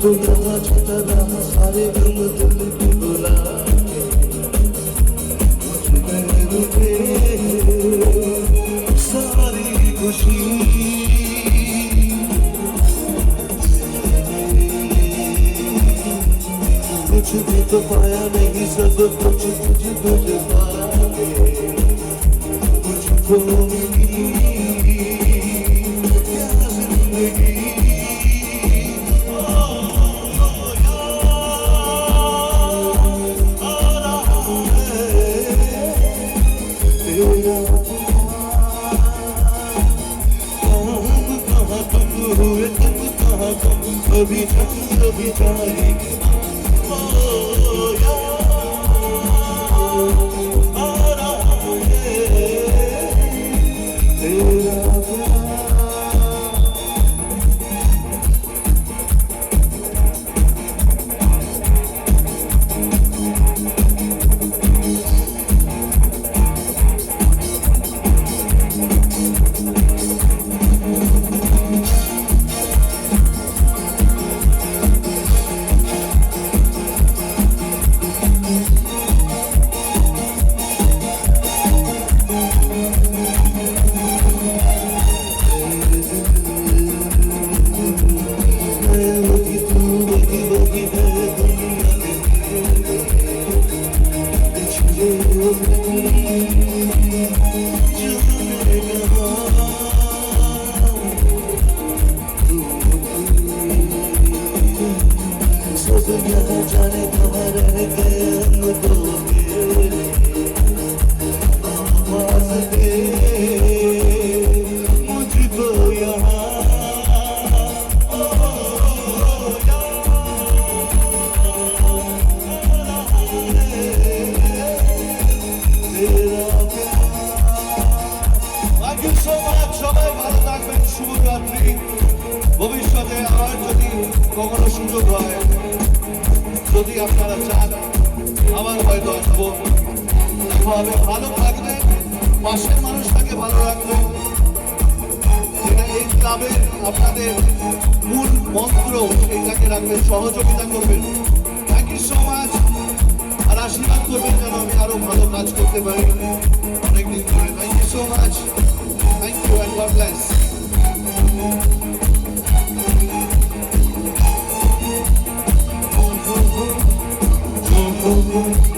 यहाँ छुटा रहा सारे गम दिल की बुला के मुझ में रुके सारी खुशी कुछ भी तो पाया नहीं सब कुछ तुझको पाके मुझको मिली क्या जिंदगी कभी कभी जाएगी जाने कहाँ रह गए हम दो मेरे आवाज़ दे मुझको यहाँ Thank you so much. সবাই ভালো থাকবেন, শুভরাত্রি। ভবিষ্যতে আর যদি কখনো সুযোগ হয়, যদি আপনারা চান আবার হয়তো আসবো, দেখা হবে। ভালো থাকবেন, পাশের মানুষটাকে ভালো রাখবেন, যেটা এই ক্লাবের আপনাদের মূল মন্ত্র, সেইটাকে রাখবেন, সহযোগিতা করবেন। Thank you so much. আর আশীর্বাদ করবেন যেন আমি আরো ভালো কাজ করতে পারি অনেকদিন ধরে। Thank you so much. Thank you and God bless. Oh,